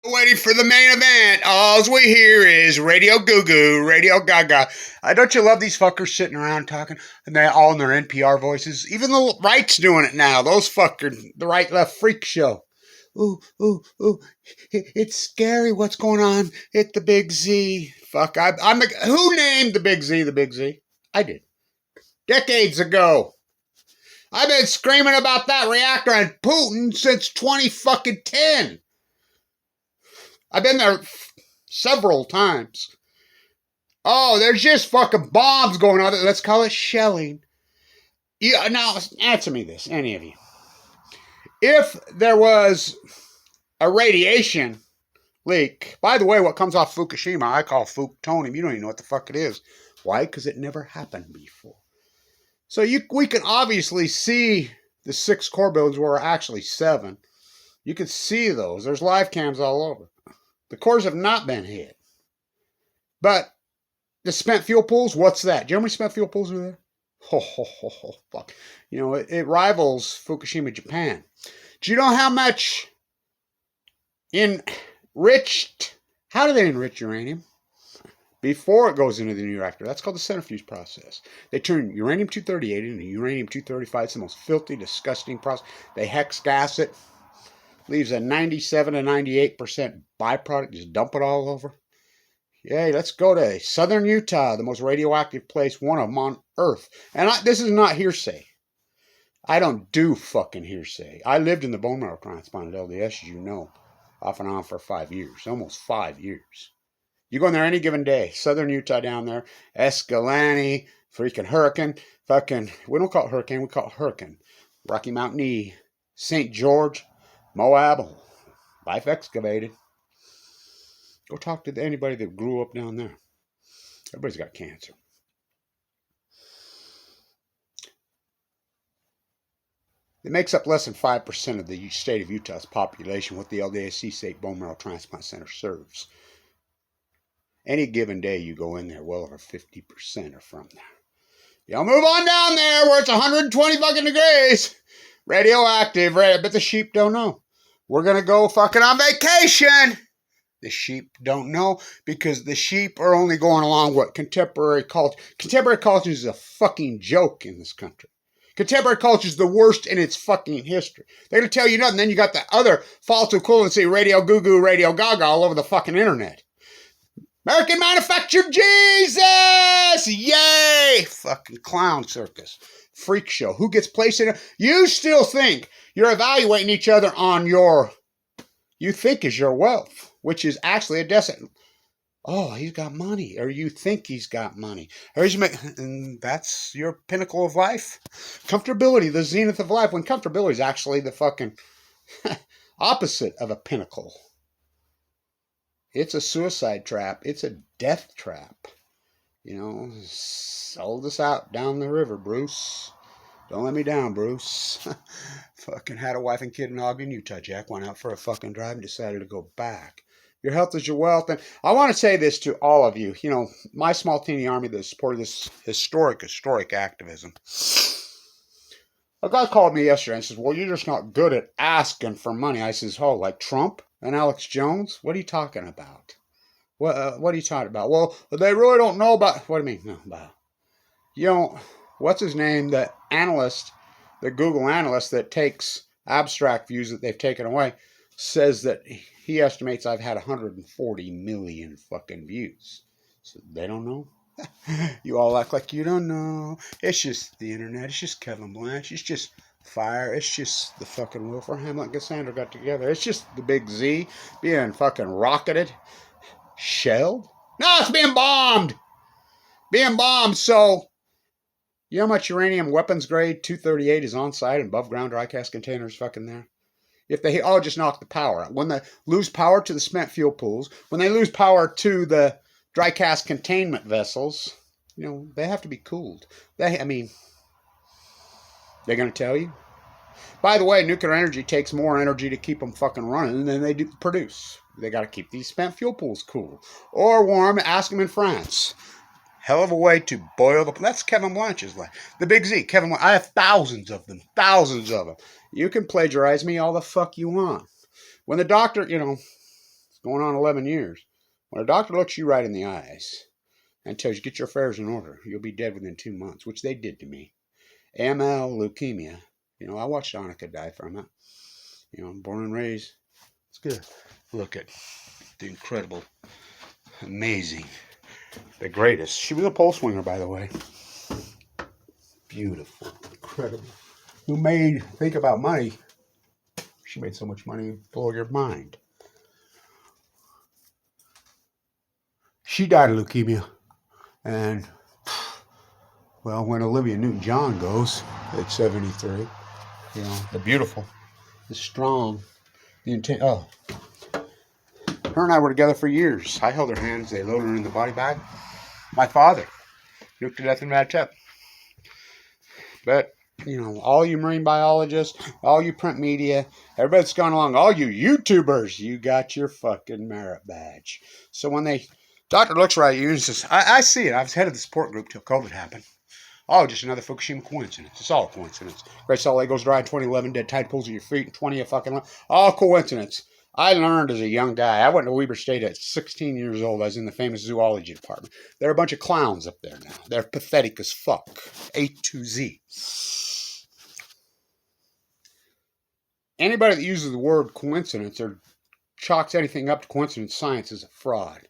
Waiting for the main event. All we hear is Radio Goo Goo, Radio Gaga. Don't you love these fuckers sitting around talking, and they all in their NPR voices? Even the right's doing it now. Those fuckers, the right left freak show. Ooh, ooh, ooh! It's scary. What's going on? Hit the big Z. Fuck! Who named the big Z? The big Z? I did. Decades ago. I've been screaming about that reactor and Putin since 2010. I've been there several times. Oh, there's just fucking bombs going on. Let's call it shelling. Yeah, now, answer me this, any of you. If there was a radiation leak, by the way, what comes off Fukushima, I call Fuktonium. You don't even know what the fuck it is. Why? Because it never happened before. So we can obviously see the 6 core buildings where are actually 7. You can see those. There's live cams all over. The cores have not been hit. But the spent fuel pools, what's that? Do you know how many spent fuel pools are there? Fuck. You know, it rivals Fukushima, Japan. Do you know how much enriched, how do they enrich uranium? Before it goes into the new reactor. That's called the centrifuge process. They turn uranium-238 into uranium-235. It's the most filthy, disgusting process. They hex gas it. Leaves a 97 to 98% byproduct. Just dump it all over. Yay, let's go to southern Utah, the most radioactive place, one of them on Earth. And this is not hearsay. I don't do fucking hearsay. I lived in the bone marrow transplant at LDS, as you know, off and on for 5 years. Almost 5 years. You go in there any given day. Southern Utah down there. Escalante, freaking Hurricane. Fucking, we don't call it Hurricane, we call it Hurricane. Rocky Mountain E. St. George. Moab, life excavated. Go talk to anybody that grew up down there. Everybody's got cancer. It makes up less than 5% of the state of Utah's population, what the LDAC State Bone Marrow Transplant Center serves. Any given day you go in there, well over 50% are from there. Y'all move on down there where it's 120 fucking degrees. Radioactive, but the sheep don't know. We're going to go fucking on vacation. The sheep don't know because the sheep are only going along what contemporary culture. Contemporary culture is a fucking joke in this country. Contemporary culture is the worst in its fucking history. They're going to tell you nothing. Then you got the other false equivalency, Radio Goo Goo, Radio Gaga all over the fucking internet. American manufactured Jesus! Yay! Fucking clown circus. Freak show. Who gets placed in it? You still think you're evaluating each other on you think is your wealth, which is actually a decent. Oh, he's got money. Or you think he's got money. And that's your pinnacle of life. Comfortability, the zenith of life, when comfortability is actually the fucking opposite of a pinnacle. It's a suicide trap. It's a death trap. You know, sold us out down the river, Bruce. Don't let me down, Bruce. Fucking had a wife and kid in Ogden, Utah. Jack went out for a fucking drive and decided to go back. Your health is your wealth. And I want to say this to all of you. You know, my small teeny army that supported this historic activism. A guy called me yesterday and says, well, you're just not good at asking for money. I says, oh, like Trump and Alex Jones? What are you talking about? What are you talking about? Well, they really don't know about... What do you mean? No, about... You know, what's his name? The analyst, the Google analyst that takes abstract views that they've taken away, says that he estimates I've had 140 million fucking views. So they don't know? You all act like you don't know. It's just the internet. It's just Kevin Blanch. It's just fire. It's just the fucking Wilford Hamlet and Cassandra got together. It's just the big Z being fucking rocketed. Shelled? No, it's being bombed. Being bombed. So, you know how much uranium weapons grade 238 is on site and above ground dry cast containers fucking there? If they all just knock the power out. When they lose power to the spent fuel pools, when they lose power to the dry cast containment vessels, you know, they have to be cooled. They're going to tell you. By the way, nuclear energy takes more energy to keep them fucking running than they do produce. They got to keep these spent fuel pools cool or warm. Ask them in France. Hell of a way to boil the... That's Kevin Blanch's life. The Big Z, Kevin Blanch. I have thousands of them. Thousands of them. You can plagiarize me all the fuck you want. When the doctor, you know... going on 11 years. When a doctor looks you right in the eyes and tells you, get your affairs in order, you'll be dead within 2 months, which they did to me. AML, leukemia. You know, I watched Annika die from it. You know, born and raised. It's good. Look at the incredible, amazing, the greatest. She was a pole swinger, by the way. Beautiful, incredible. Who made, think about money. She made so much money, blow your mind. She died of leukemia. And, well, when Olivia Newton-John goes at 73, you know, the beautiful, the strong, the intent. Oh, her and I were together for years. I held her hands. They loaded her in the body bag. My father nuked to death in Mad Tep. But, you know, all you marine biologists, all you print media, everybody that's gone along, all you YouTubers, you got your fucking merit badge. So when they, doctor looks right at you and says, I see it. I was head of the support group till COVID happened. Oh, just another Fukushima coincidence. It's all a coincidence. Great Salt Lake goes dry in 2011, dead tide pulls at your feet in 20 fucking, all coincidence. I learned as a young guy. I went to Weber State at 16 years old. I was in the famous zoology department. There are a bunch of clowns up there now. They're pathetic as fuck. A to Z. Anybody that uses the word coincidence or chalks anything up to coincidence science is a fraud.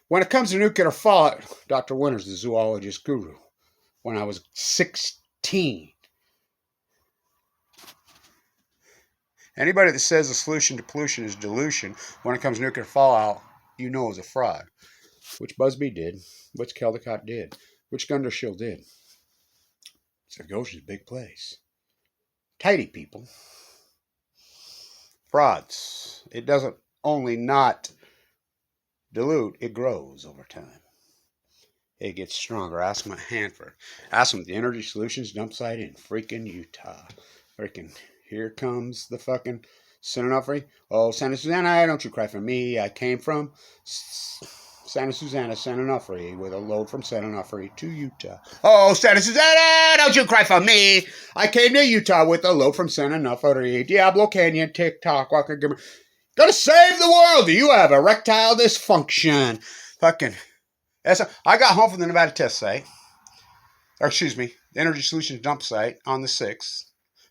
When it comes to nuclear fallout, Dr. Winters, the zoologist guru, when I was 16. Anybody that says the solution to pollution is dilution when it comes to nuclear fallout, you know is a fraud. Which Busby did, which Caldecott did, which Gundershill did. Goshen's a big place. Tidy people. Frauds. It doesn't only not dilute, it grows over time. It gets stronger. Ask them at Hanford. Ask them at the Energy Solutions dump site in freaking Utah. Freaking, here comes the fucking Santa Onofre. Oh, Santa Susana, don't you cry for me. I came from Santa Susana, Santa Onofre, with a load from Santa Onofre to Utah. Oh, Santa Susana, don't you cry for me. I came to Utah with a load from Santa Onofre. Diablo Canyon, TikTok, Walker Gimmer. Gonna save the world. Do you have erectile dysfunction? Fucking. I got home from the Nevada test site, or excuse me, the Energy Solutions dump site on the 6th.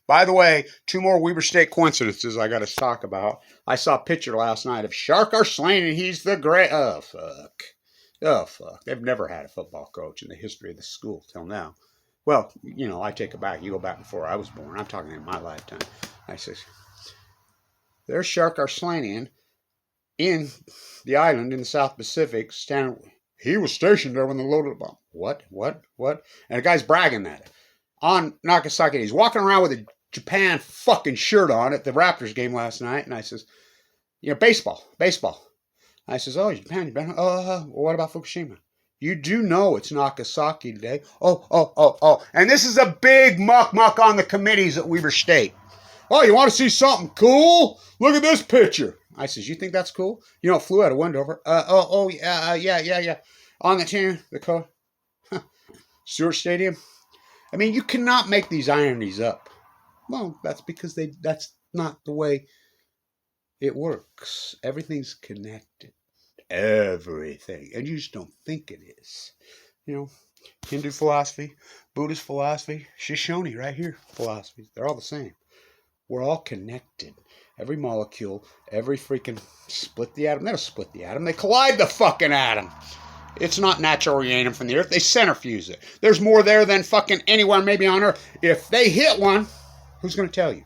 By the way, 2 more Weber State coincidences I got to talk about. I saw a picture last night of Shark Arslanian, and he's the great. Oh, fuck. Oh, fuck. They've never had a football coach in the history of the school till now. Well, you know, I take it back. You go back before I was born. I'm talking in my lifetime. I says, there's Shark Arslanian in the island in the South Pacific standing. He was stationed there when they loaded the bomb. What? And the guy's bragging at it. On Nagasaki, he's walking around with a Japan fucking shirt on at the Raptors game last night. And I says, you know, baseball. I says, oh, Japan. Well, what about Fukushima? You do know it's Nagasaki today. Oh. And this is a big muck on the committees at Weber State. Oh, you want to see something cool? Look at this picture. I says, you think that's cool? You know, it flew out of Wendover. Yeah. On the team, the coach. Stewart Stadium. I mean, you cannot make these ironies up. Well, that's because that's not the way it works. Everything's connected. Everything. And you just don't think it is. You know, Hindu philosophy, Buddhist philosophy, Shoshone right here philosophy. They're all the same. We're all connected. Every molecule, every freaking split the atom. They don't split the atom. They collide the fucking atom. It's not natural uranium from the earth. They centrifuge it. There's more there than fucking anywhere maybe on earth. If they hit one, who's going to tell you?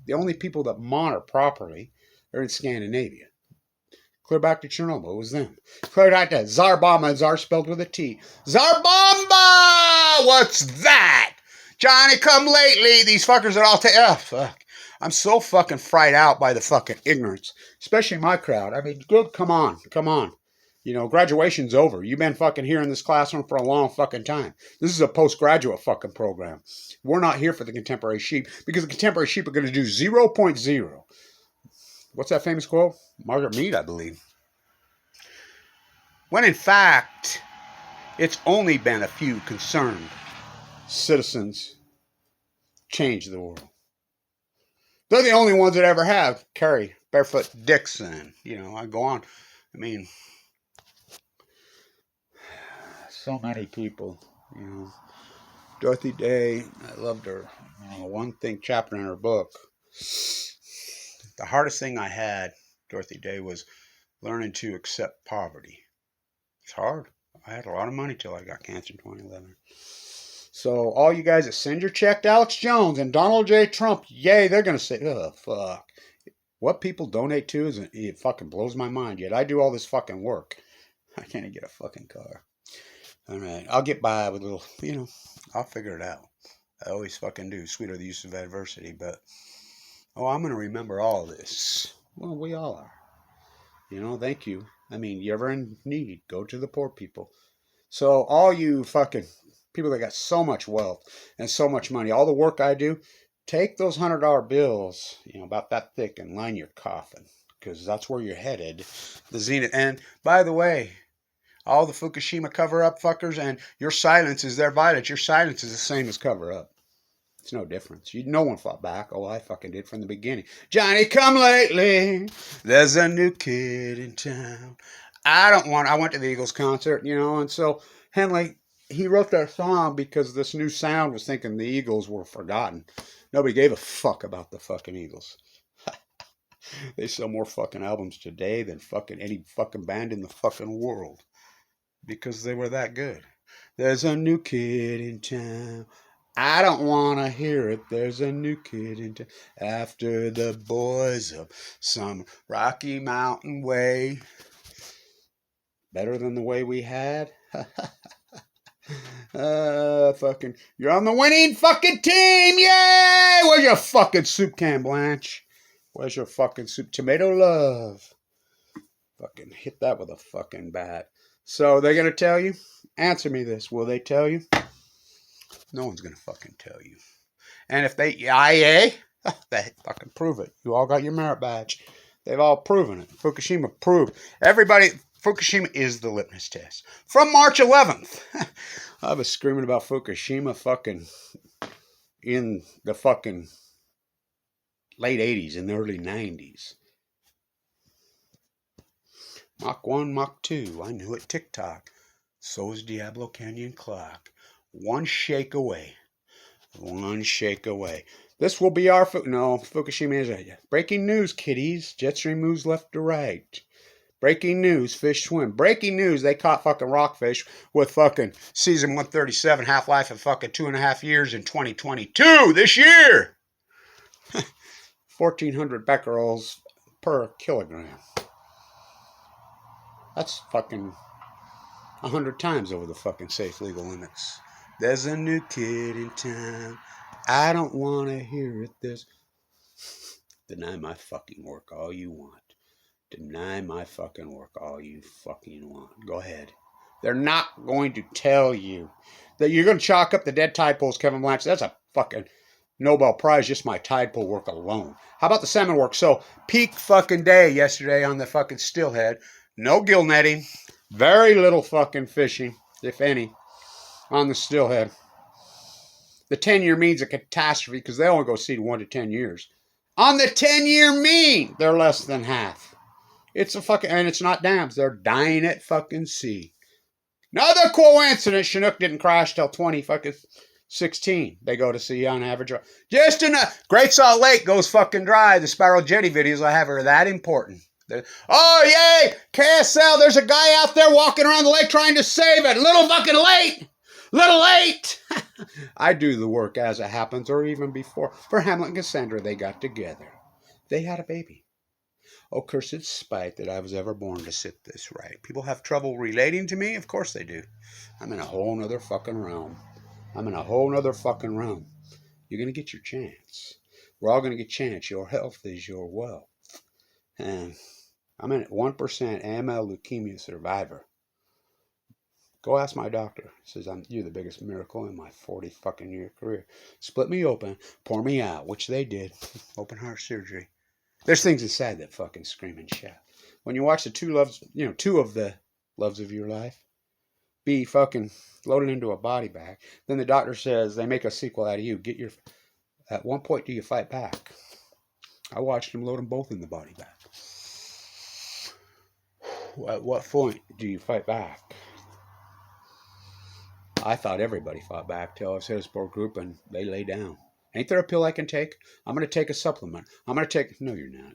The only people that monitor properly are in Scandinavia. Clear back to Chernobyl. It was them. Clear back to Tsarbomba. Tsar spelled with a T. Tsarbomba! What's that? Johnny come lately. These fuckers are all oh, fuck. I'm so fucking fried out by the fucking ignorance. Especially my crowd. I mean, good, come on. You know, graduation's over. You've been fucking here in this classroom for a long fucking time. This is a postgraduate fucking program. We're not here for the contemporary sheep because the contemporary sheep are going to do 0.0. What's that famous quote? Margaret Mead, I believe. When in fact, it's only been a few concerned citizens change the world. They're the only ones that ever have. Carrie Barefoot Dixon. You know, I go on. I mean, so many people, you know. Dorothy Day, I loved her. One thing, chapter in her book. The hardest thing I had, Dorothy Day, was learning to accept poverty. It's hard. I had a lot of money till I got cancer in 2011. So all you guys that send your check to Alex Jones and Donald J. Trump, yay, they're going to say, oh, fuck. What people donate to, it fucking blows my mind. Yet I do all this fucking work. I can't even get a fucking car. All right, I'll get by with a little, you know, I'll figure it out. I always fucking do. Sweeter the use of adversity, but, oh, I'm going to remember all this. Well, we all are. You know, thank you. I mean, you ever in need, go to the poor people. So all you fucking people that got so much wealth and so much money, all the work I do, take those $100 bills, you know, about that thick, and line your coffin, because that's where you're headed. The zenith. And by the way, all the Fukushima cover-up fuckers, and your silence is their violence. Your silence is the same as cover-up. It's no difference. No one fought back. Oh, I fucking did from the beginning. Johnny come lately. There's a new kid in town. I went to the Eagles concert, you know, and so Henley, he wrote that song because this new sound was thinking the Eagles were forgotten. Nobody gave a fuck about the fucking Eagles. They sell more fucking albums today than fucking any fucking band in the fucking world. Because they were that good. There's a new kid in town. I don't want to hear it. There's a new kid in town. After the boys of some Rocky Mountain way. Better than the way we had. Fucking, you're on the winning fucking team. Yay! Where's your fucking soup can, Blanche? Where's your fucking soup? Tomato love. Fucking hit that with a fucking bat. So they're going to tell you? Answer me this. Will they tell you? No one's going to fucking tell you. And if they, they fucking prove it. You all got your merit badge. They've all proven it. Fukushima proved. Everybody, Fukushima is the litmus test. From March 11th. I was screaming about Fukushima fucking in the fucking late 80s and the early 90s. Mach 1, Mach 2. I knew it. TikTok. So is Diablo Canyon Clock. One shake away. One shake away. This will be our... Fukushima is... Breaking news, kiddies. Jetstream moves left to right. Breaking news. Fish swim. Breaking news. They caught fucking rockfish with fucking season 137. Half-life of fucking 2.5 years in 2022. This year. 1,400 becquerels per kilogram. That's fucking 100 times over the fucking safe legal limits. There's a new kid in town. I don't want to hear it. Deny my fucking work all you want. Deny my fucking work all you fucking want. Go ahead. They're not going to tell you that you're going to chalk up the dead tide pools, Kevin Blanch. That's a fucking Nobel Prize, just my tide pool work alone. How about the salmon work? So, peak fucking day yesterday on the fucking stillhead. No gill netting. Very little fucking fishing, if any, on the stillhead. The 10-year mean's a catastrophe because they only go seed 1 to 10 years. On the 10-year mean, they're less than half. It's a fucking, and it's not dams. They're dying at fucking sea. Another coincidence, Chinook didn't crash till 2016. They go to sea on average. Just enough. Great Salt Lake goes fucking dry. The Spiral Jetty videos I have are that important. Oh, yay! KSL, there's a guy out there walking around the lake trying to save it. Little fucking late! Little late! I do the work as it happens, or even before. For Hamlet and Cassandra, they got together. They had a baby. Oh, cursed spite that I was ever born to sit this right. People have trouble relating to me? Of course they do. I'm in a whole nother fucking realm. I'm in a whole nother fucking realm. You're going to get your chance. We're all going to get chance. Your health is your wealth. And I'm a 1% AML leukemia survivor. Go ask my doctor. He says, you're the biggest miracle in my 40 fucking year career. Split me open, pour me out, which they did. Open heart surgery. There's things inside that fucking scream and shout. When you watch the two of the loves of your life be fucking loaded into a body bag, then the doctor says they make a sequel out of you. At one point, do you fight back? I watched them load them both in the body bag. At what point do you fight back? I thought everybody fought back till I was hit a support group and they lay down. Ain't there a pill I can take? I'm going to take a supplement. I'm going to take... No, you're not.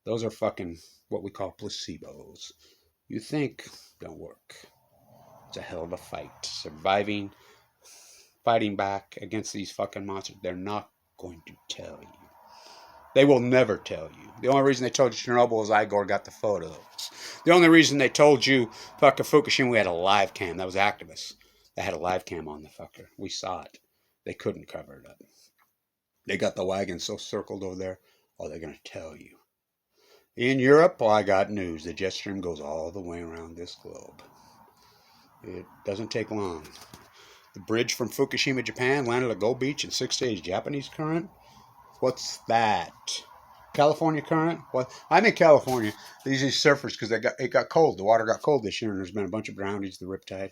Those are fucking what we call placebos. You think don't work. It's a hell of a fight. Fighting back against these fucking monsters. They're not going to tell you. They will never tell you. The only reason they told you Chernobyl is Igor got the photos. The only reason they told you fucking Fukushima, we had a live cam. That was activists. They had a live cam on the fucker. We saw it. They couldn't cover it up. They got the wagon so circled over there. Oh, they're going to tell you. In Europe, well, I got news. The jet stream goes all the way around this globe. It doesn't take long. The bridge from Fukushima, Japan, landed at Gold Beach in 6 days. Japanese current? What's that? California current? What? I'm in California. These surfers, because it got cold. The water got cold this year, and there's been a bunch of drownings, the riptide.